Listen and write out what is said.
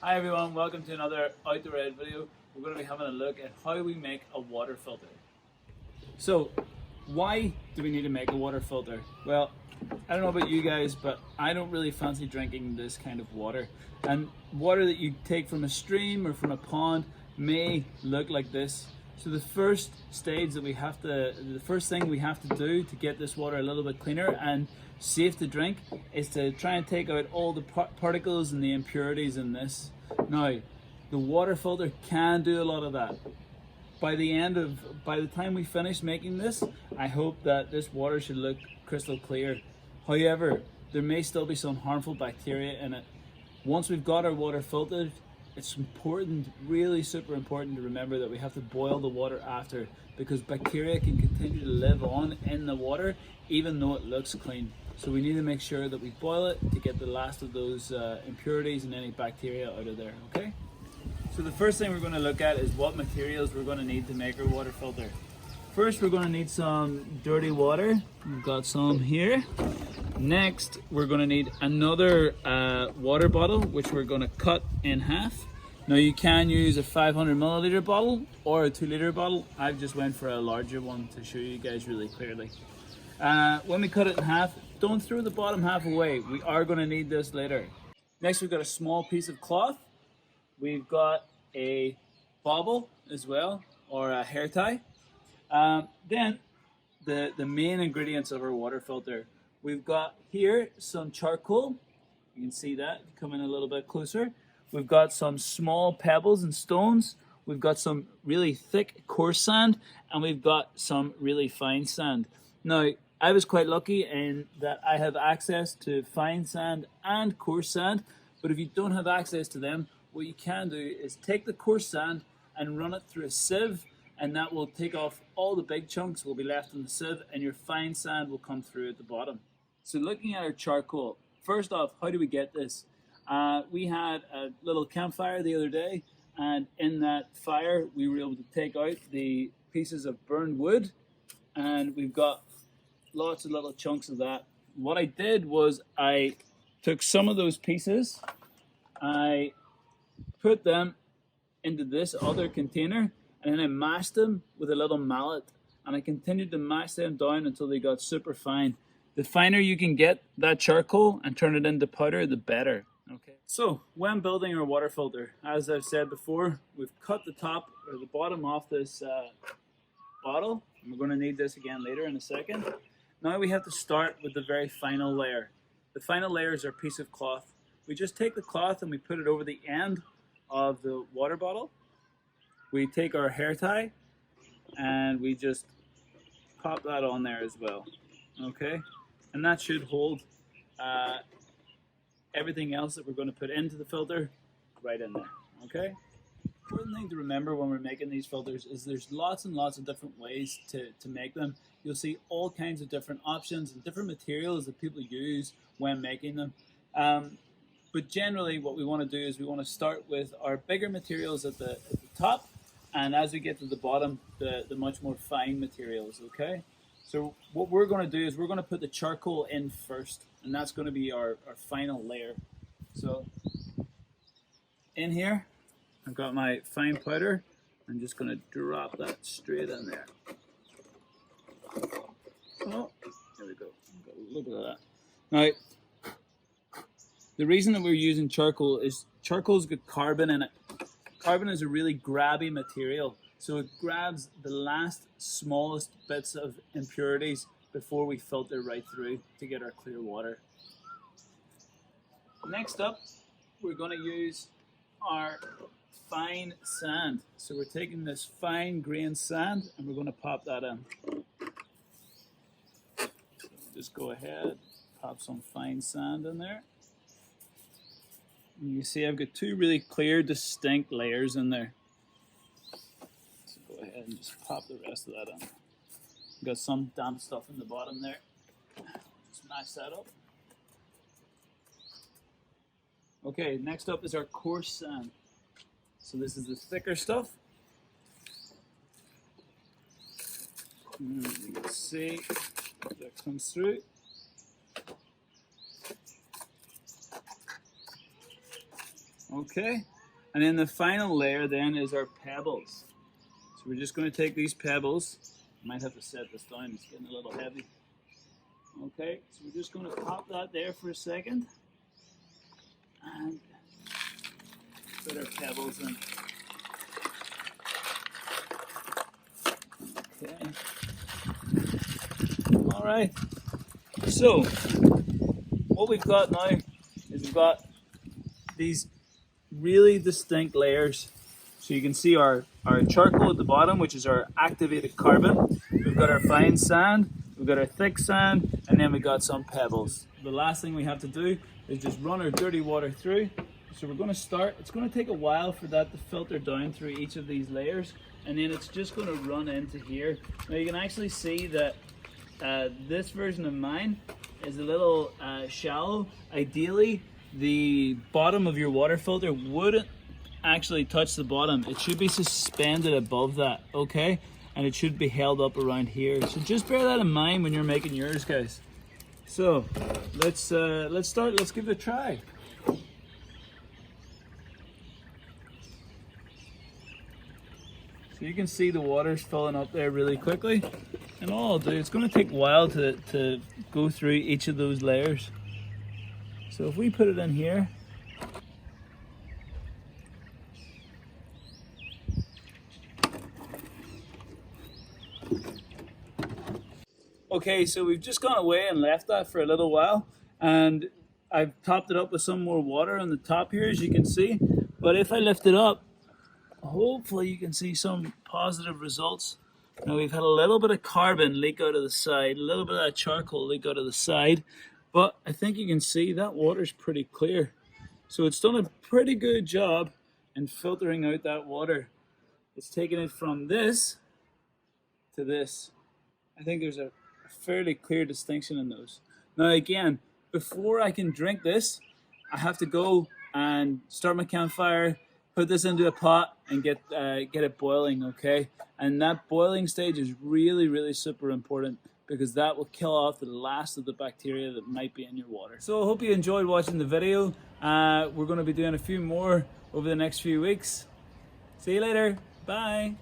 Hi everyone, welcome to another Outdoor Ed video. We're going to be having a look at how we make a water filter. So, why do we need to make a water filter? Well, I don't know about you guys, but I don't really fancy drinking this kind of water. And water that you take from a stream or from a pond may look like this. So the first thing we have to do to get this water a little bit cleaner and safe to drink is to try and take out all the particles and the impurities in this. Now, the water filter can do a lot of that. By the time we finish making this, I hope that this water should look crystal clear. However, there may still be some harmful bacteria in it. Once we've got our water filtered, it's important, really super important to remember that we have to boil the water after, because bacteria can continue to live on in the water even though it looks clean. So we need to make sure that we boil it to get the last of those impurities and any bacteria out of there, okay? So the first thing we're going to look at is what materials we're going to need to make our water filter. First, we're going to need some dirty water. We've got some here. Next, we're going to need another water bottle, which we're going to cut in half. Now, you can use a 500 milliliter bottle or a 2-liter bottle. I've just went for a larger one to show you guys really clearly. When we cut it in half, don't throw the bottom half away. We are going to need this later. Next, we've got a small piece of cloth. We've got a bobble as well, or a hair tie. Then the main ingredients of our water filter. We've got here some charcoal. You can see that, come in a little bit closer. We've got some small pebbles and stones. We've got some really thick coarse sand, and we've got some really fine sand. Now, I was quite lucky in that I have access to fine sand and coarse sand, but if you don't have access to them, what you can do is take the coarse sand and run it through a sieve, and that will take off all the big chunks will be left in the sieve, and your fine sand will come through at the bottom. So looking at our charcoal, first off, how do we get this? We had a little campfire the other day, and in that fire we were able to take out the pieces of burned wood, and we've got lots of little chunks of that. What I did was I took some of those pieces, I put them into this other container, and then I mashed them with a little mallet, and I continued to mash them down until they got super fine. The finer you can get that charcoal and turn it into powder, the better. Okay. So when building our water filter, as I've said before, we've cut the top or the bottom off this bottle, and we're going to need this again later in a second. Now we have to start with the very final layer. The final layer is our piece of cloth. We just take the cloth and we put it over the end of the water bottle. We take our hair tie and we just pop that on there as well. Okay, and that should hold everything else that we're going to put into the filter right in there. Okay. Important thing to remember when we're making these filters is there's lots and lots of different ways to make them. You'll see all kinds of different options and different materials that people use when making them. But generally what we want to do is we want to start with our bigger materials at the top, and as we get to the bottom, the much more fine materials, okay? So what we're going to do is we're going to put the charcoal in first, and that's going to be our final layer. So in here, I've got my fine powder. I'm just going to drop that straight in there. Oh, there we go. Got a little bit of that. Now, the reason that we're using charcoal is charcoal's got carbon in it. Carbon is a really grabby material, so it grabs the last smallest bits of impurities before we filter right through to get our clear water. Next up, we're going to use our fine sand. So we're taking this fine grain sand and we're going to pop that in. So just go ahead, pop some fine sand in there. And you see I've got two really clear, distinct layers in there. So go ahead and just pop the rest of that in. Got some damp stuff in the bottom there. Just mash that up. Okay, next up is our coarse sand. So this is the thicker stuff. And you can see that comes through. Okay, And then the final layer then is our pebbles. So we're just going to take these pebbles. I might have to set this down, it's getting a little heavy. Okay, so we're just going to pop that there for a second. And put our pebbles in. Okay. Alright. So, what we've got now is we've got these really distinct layers. So you can see our charcoal at the bottom, which is our activated carbon. We've got our fine sand, we've got our thick sand, and then we've got some pebbles. The last thing we have to do is just run our dirty water through. So we're going to start, it's going to take a while for that to filter down through each of these layers, and then it's just going to run into here. Now you can actually see that this version of mine is a little shallow. Ideally, the bottom of your water filter wouldn't actually touch the bottom. It should be suspended above that, okay? And it should be held up around here. So just bear that in mind when you're making yours, guys. So let's start. Let's give it a try. So you can see the water's filling up there really quickly. And all I'll do, it's going to take a while to go through each of those layers. So if we put it in here, okay, so we've just gone away and left that for a little while, and I've topped it up with some more water on the top here, as you can see. But if I lift it up, hopefully you can see some positive results. Now we've had a little bit of carbon leak out of the side, a little bit of that charcoal leak out of the side, but I think you can see that water's pretty clear. So it's done a pretty good job in filtering out that water. It's taken it from this to this. I think there's a fairly clear distinction in those. Now again, before I can drink this, I have to go and start my campfire, put this into a pot, and get it boiling, okay? And that boiling stage is really, really super important, because that will kill off the last of the bacteria that might be in your water. So I hope you enjoyed watching the video. We're going to be doing a few more over the next few weeks. See you later. Bye.